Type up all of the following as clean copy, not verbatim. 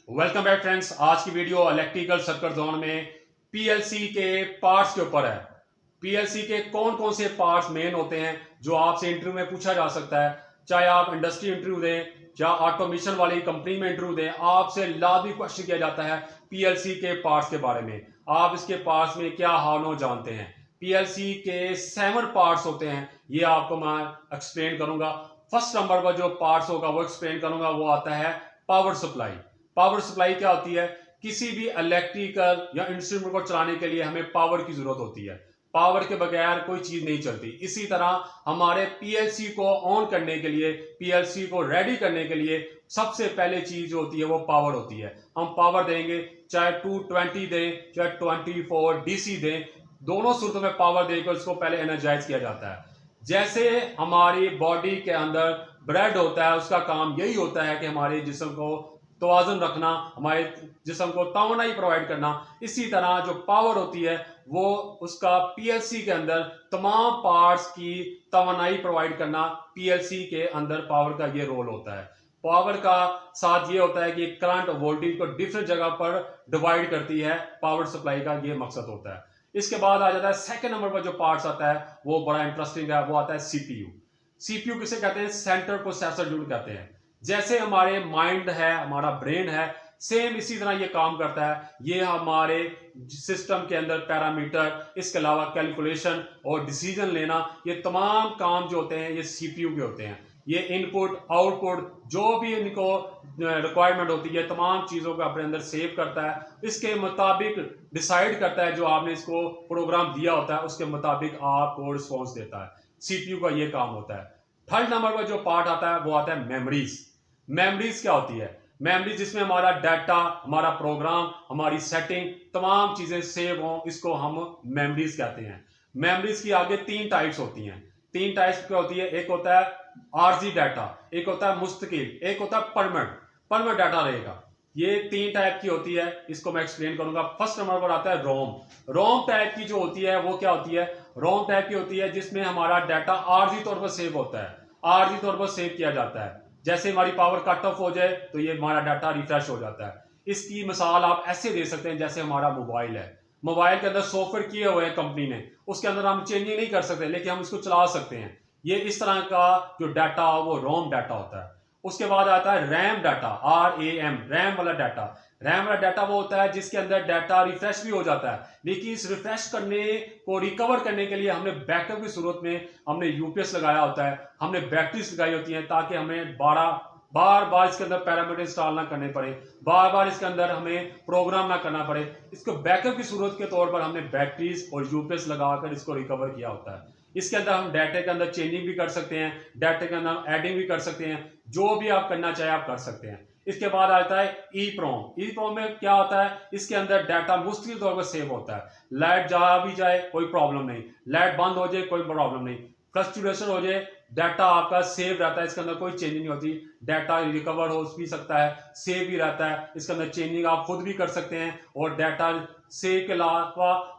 Welcome back friends. आज की video electrical circuit zone में पीएलसी के पार्ट्स के ऊपर है। पीएलसी के कौन कौन से पार्ट्स मेन होते हैं जो आपसे इंटरव्यू में पूछा जा सकता है, चाहे आप इंडस्ट्री इंटरव्यू दें या ऑटोमेशन वाली कंपनी में इंटरव्यू दें, आपसे लाजमी क्वेश्चन किया जाता है पीएलसी के पार्ट्स के बारे में। आप इसके पार्ट्स में क्या हानो जानते हैं। पीएलसी के 7 पार्ट्स होते हैं, ये आपको मैं एक्सप्लेन करूंगा। फर्स्ट नंबर पर जो पार्ट्स होगा वो एक्सप्लेन करूंगा, वो आता है पावर सप्लाई। पावर सप्लाई क्या होती है? किसी भी इलेक्ट्रिकल या इंस्ट्रूमेंट को चलाने के लिए हमें पावर की जरूरत होती है। पावर के बगैर कोई चीज नहीं चलती। इसी तरह हमारे पीएलसी को ऑन करने के लिए, पीएलसी को रेडी करने के लिए सबसे पहले चीज जो होती है वो पावर होती है। हम पावर देंगे, चाहे 220 दें चाहे 24 डीसी दें, दोनों सूरतों में पावर देकर उसको पहले एनर्जाइज किया जाता है। जैसे हमारी बॉडी के अंदर ब्लड होता है, उसका काम यही होता है कि हमारे जिस्म को तवाज़ुन रखना, हमारे जिस्म को तवानाई प्रोवाइड करना। इसी तरह जो पावर होती है वो उसका पीएलसी के अंदर तमाम पार्ट्स की तवानाई प्रोवाइड करना, पीएलसी के अंदर पावर का ये रोल होता है। पावर का साथ ये होता है कि करंट वोल्टेज को डिफरेंट जगह पर डिवाइड करती है। पावर सप्लाई का ये मकसद होता है। इसके बाद आ जाता है सेकंड नंबर पर जो पार्ट्स आता है वो बड़ा इंटरेस्टिंग है, वो आता है सीपीयू। सीपीयू किसे कहते हैं? सेंट्रल प्रोसेसर यूनिट कहते हैं। जैसे हमारे माइंड है, हमारा ब्रेन है, सेम इसी तरह ये काम करता है। ये हमारे सिस्टम के अंदर पैरामीटर, इसके अलावा कैलकुलेशन और डिसीजन लेना, ये तमाम काम जो होते हैं ये सीपीयू के होते हैं। ये इनपुट आउटपुट जो भी इनको रिक्वायरमेंट होती है तमाम चीज़ों को अपने अंदर सेव करता है। इसके मुताबिक डिसाइड करता है, जो आपने इसको प्रोग्राम दिया होता है उसके मुताबिक आपको रिस्पॉन्स देता है। सीपीयू का ये काम होता है। थर्ड नंबर पर जो पार्ट आता है वो आता है मेमोरीज। मेमोरीज क्या होती है? मेमोरी जिसमें हमारा डाटा, हमारा प्रोग्राम, हमारी सेटिंग, तमाम चीजें सेव हों, इसको हम मेमोरीज कहते हैं। मेमोरीज की आगे 3 टाइप्स होती हैं। 3 टाइप्स क्या होती है? एक होता है आरजी डाटा, एक होता है मुस्तकिल, एक होता है परमानेंट। परमानेंट डाटा रहेगा। ये 3 टाइप की होती है, इसको मैं एक्सप्लेन करूंगा। फर्स्ट नंबर पर आता है रोम। रोम टाइप की जो होती है वो क्या होती है? रोम टाइप की होती है जिसमें हमारा डाटा आरजी तौर पर सेव होता है, आरजी तौर पर सेव किया जाता है। जैसे हमारी पावर कट ऑफ हो जाए तो ये हमारा डाटा रिफ्रेश हो जाता है। इसकी मिसाल आप ऐसे दे सकते हैं, जैसे हमारा मोबाइल है, मोबाइल के अंदर सॉफ्टवेयर किए हुए हैं कंपनी ने, उसके अंदर हम चेंजिंग नहीं कर सकते लेकिन हम इसको चला सकते हैं। ये इस तरह का जो डाटा वो रोम डाटा होता है। उसके बाद आता है रैम डाटा, RAM, रैम वाला डाटा। रैम वाला डाटा वो होता है जिसके अंदर डाटा रिफ्रेश भी हो जाता है, लेकिन इस रिफ्रेश करने को रिकवर करने के लिए हमने बैकअप की सूरत में हमने यूपीएस लगाया होता है, हमने बैटरीज लगाई होती हैं, ताकि हमें बार बार इसके अंदर पैरामीटर इंस्टॉल ना करने पड़े, बार बार इसके अंदर हमें प्रोग्राम ना करना पड़े। इसको बैकअप की सूरत के तौर पर हमने बैटरीज और यूपीएस लगाकर इसको रिकवर किया होता है। इसके अंदर हम डाटा के अंदर चेंजिंग भी कर सकते हैं, डाटा के अंदर एडिंग भी कर सकते हैं, जो भी आप करना चाहे आप कर सकते हैं। इसके बाद आता है ई प्रोम में क्या होता है? इसके अंदर डाटा मुस्तकिल तौर पर सेव होता है। लाइट जा भी जाए कोई प्रॉब्लम नहीं, लाइट बंद हो जाए कोई प्रॉब्लम नहीं, फ्लक्चुएशन हो जाए, डाटा आपका सेव रहता है। इसके अंदर कोई चेंजिंग नहीं होती। डाटा रिकवर हो भी सकता है, सेव भी रहता है। इसके अंदर चेंजिंग आप खुद भी कर सकते हैं, और डाटा सेव के अलावा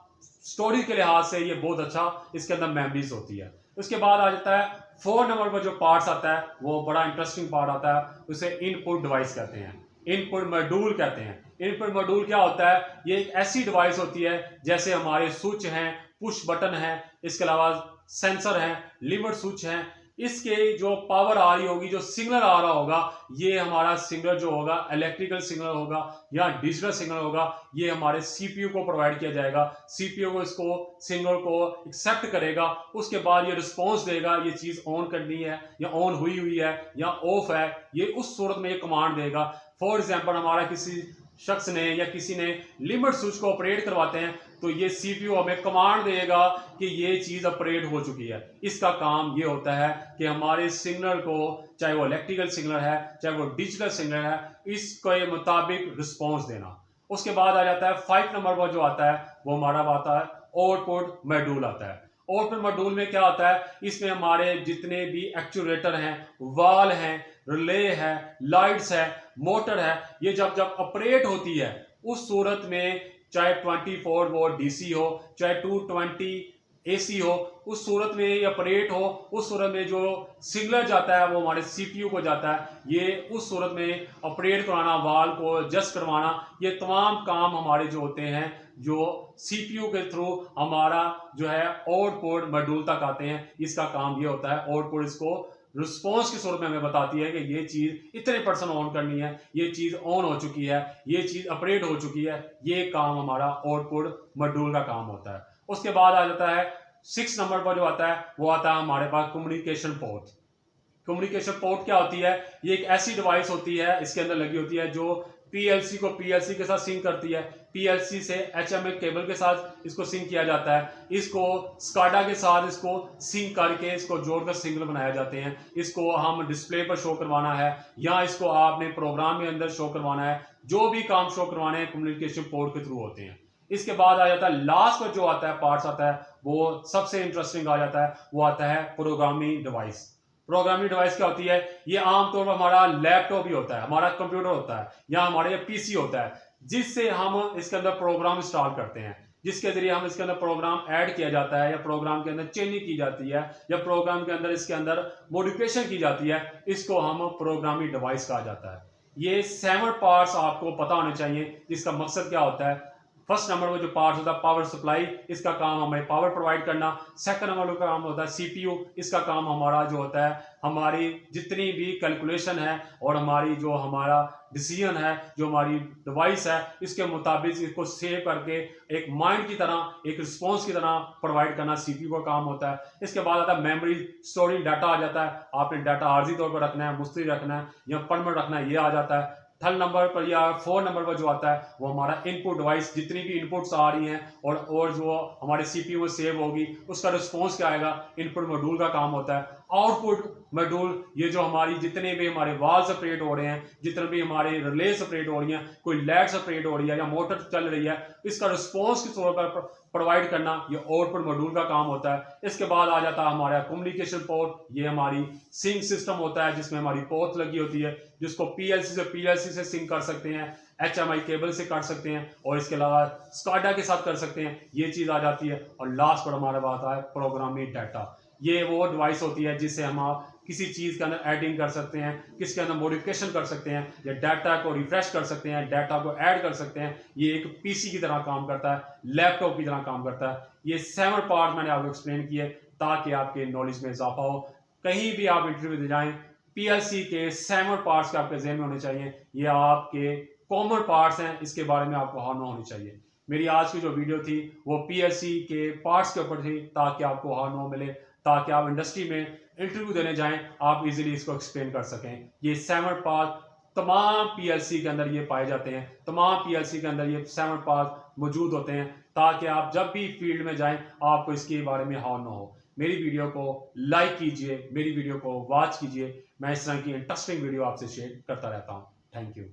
स्टोरेज के लिहाज से ये बहुत अच्छा इसके अंदर मेमोरीज होती है। उसके बाद आ जाता है 4 नंबर पर जो पार्ट्स आता है वो बड़ा इंटरेस्टिंग पार्ट आता है, उसे इनपुट डिवाइस कहते हैं, इनपुट मॉड्यूल कहते हैं। इनपुट मॉड्यूल क्या होता है? ये एक ऐसी डिवाइस होती है जैसे हमारे स्विच हैं, पुश बटन है, इसके अलावा सेंसर है, लिमिट स्विच है। इसके जो पावर आ रही होगी, जो सिग्नल आ रहा होगा, ये हमारा सिग्नल जो होगा इलेक्ट्रिकल सिग्नल होगा या डिजिटल सिग्नल होगा, ये हमारे सीपीयू को प्रोवाइड किया जाएगा। सीपीयू को इसको सिग्नल को एक्सेप्ट करेगा, उसके बाद ये रिस्पॉन्स देगा, ये चीज ऑन करनी है या ऑन हुई हुई है या ऑफ है, ये उस सूरत में ये कमांड देगा। फॉर एग्जाम्पल हमारा किसी शख्स ने या किसी ने लिमिट स्विच को ऑपरेट करवाते हैं, तो ये सीपीयू हमें कमांड देगा कि ये चीज ऑपरेट हो चुकी है। इसका काम ये होता है कि हमारे सिग्नल को, चाहे वो इलेक्ट्रिकल सिग्नल है चाहे वो डिजिटल सिग्नल है, इसके मुताबिक रिस्पॉन्स देना। उसके बाद आ जाता है 5 नंबर पर जो आता है वो हमारा आता है आउटपुट मॉड्यूल आता है। आउटपुट मॉड्यूल में क्या आता है? इसमें हमारे जितने भी एक्चुएटर हैं, वाल हैं, रिले है, लाइट्स है, मोटर है, ये जब जब ऑपरेट होती है उस सूरत में, चाहे 24 वोल्ट डीसी हो, चाहे 220 एसी हो, उस सूरत में या ऑपरेट हो, उस सूरत में जो सिग्नल जाता है वो हमारे सीपीयू को जाता है। ये उस सूरत में ऑपरेट कराना, वाल को एडजस्ट करवाना, ये तमाम काम हमारे जो होते हैं जो सीपीयू के थ्रू हमारा जो है आउटपुट मॉड्यूल तक आते हैं। इसका काम ये होता है, आउटपुट इसको रिस्पॉन्स की सूरत में हमें बताती है कि ये चीज इतने % ऑन करनी है, ये चीज ऑन हो चुकी है, ये चीज ऑपरेट हो चुकी है। ये काम हमारा आउटपुट मॉड्यूल का काम होता है। उसके बाद आ जाता है 6 नंबर पर जो आता है वो आता है हमारे पास कम्युनिकेशन पोर्ट। कम्युनिकेशन पोर्ट क्या होती है? ये एक ऐसी डिवाइस होती है, इसके अंदर लगी होती है जो पीएलसी को पीएलसी के साथ सिंक करती है, पीएलसी से एचएमआई केबल के साथ इसको सिंक किया जाता है, इसको स्काडा के साथ इसको सिंक करके इसको जोड़कर सिग्नल बनाए जाते हैं। इसको हम डिस्प्ले पर शो करवाना है या इसको आपने प्रोग्राम के अंदर शो करवाना है, जो भी काम शो करवाने हैं कम्युनिकेशन पोर्ट के थ्रू होते हैं। इसके बाद आ जाता है लास्ट पर जो आता है पार्ट्स आता है, वो सबसे इंटरेस्टिंग आ जाता है, वो आता है प्रोग्रामिंग डिवाइस। प्रोग्रामिंग डिवाइस क्या होती है? ये आमतौर पर हमारा लैपटॉप ही होता है, हमारा कंप्यूटर होता है या हमारे पीसी होता है, जिससे हम इसके अंदर प्रोग्राम इंस्टॉल करते हैं, जिसके जरिए हम इसके अंदर प्रोग्राम ऐड किया जाता है या प्रोग्राम के अंदर चेंजिंग की जाती है या प्रोग्राम के अंदर इसके अंदर मॉडिफिकेशन की जाती है। इसको हम प्रोग्रामिंग डिवाइस कहा जाता है। ये 7 पार्ट्स आपको पता होने चाहिए, जिसका मकसद क्या होता है। फर्स्ट नंबर में जो पार्ट होता है पावर सप्लाई, इसका काम हमें पावर प्रोवाइड करना। सेकंड नंबर का काम होता है सीपीयू, इसका काम हमारा जो होता है हमारी जितनी भी कैलकुलेशन है और हमारी जो हमारा डिसीजन है, जो हमारी डिवाइस है, इसके मुताबिक इसको सेव करके एक माइंड की तरह, एक रिस्पॉन्स की तरह प्रोवाइड करना सीपीयू का काम होता है। इसके बाद आता है मेमोरी, स्टोरिंग डाटा आ जाता है। आपने डाटा आर्जी तौर पर रखना है, मुस्तरी रखना है या परमानेंट रखना है, ये आ जाता है। थर्ड नंबर पर या 4 नंबर पर जो आता है वो हमारा इनपुट डिवाइस, जितनी भी इनपुट्स आ रही हैं और जो हमारे सीपीयू में सेव होगी उसका रिस्पॉन्स क्या आएगा, इनपुट मॉड्यूल का काम होता है। आउटपुट मॉड्यूल, ये जो हमारी जितने भी हमारे वाल्व ऑपरेट हो रहे हैं, जितने भी हमारे रिलेस ऑपरेट हो रही हैं, कोई लाइट्स ऑपरेट हो रही है या मोटर चल रही है, इसका रिस्पॉन्स किस तौर पर प्रोवाइड करना, ये आउटपुट मॉड्यूल का काम होता है। इसके बाद आ जाता है हमारा कम्युनिकेशन पोर्ट। ये हमारी सिंक सिस्टम होता है जिसमें हमारी पोर्ट लगी होती है, जिसको पीएलसी से सिंक कर सकते हैं, एचएमआई केबल से कर सकते हैं और इसके अलावा स्काडा के साथ कर सकते हैं। ये चीज आ जाती है। और लास्ट पर हमारे पास आता है प्रोग्रामिंग डाटा। ये वो डिवाइस होती है जिससे हम किसी चीज के अंदर एडिंग कर सकते हैं, किसके अंदर मॉडिफिकेशन कर सकते हैं, या डाटा को रिफ्रेश कर सकते हैं, डाटा को ऐड कर सकते हैं। ये एक पीसी की तरह काम करता है, लैपटॉप की तरह काम करता है। ये 7 पार्ट मैंने आपको एक्सप्लेन किए ताकि आपके नॉलेज में इजाफा हो। कहीं भी आप इंटरव्यू दे जाएं, पीएलसी के 7 पार्ट्स के आपके ज़हन में होने चाहिए। ये आपके कॉमन पार्ट्स हैं, इसके बारे में आपको हार न होनी चाहिए। मेरी आज की जो वीडियो थी वो पीएलसी के पार्ट्स के ऊपर थी ताकि आपको हार न मिले, ताकि आप इंडस्ट्री में इंटरव्यू देने जाएं आप इजीली इसको एक्सप्लेन कर सकें। ये 7 पार्ट तमाम पीएलसी के अंदर ये पाए जाते हैं, तमाम पीएलसी के अंदर ये 7 पार्ट मौजूद होते हैं ताकि आप जब भी फील्ड में जाएं आपको इसके बारे में हार न हो। मेरी वीडियो को लाइक कीजिए, मेरी वीडियो को वॉच कीजिए। मैं इस तरह की इंटरेस्टिंग वीडियो आपसे शेयर करता रहता हूँ। Thank you.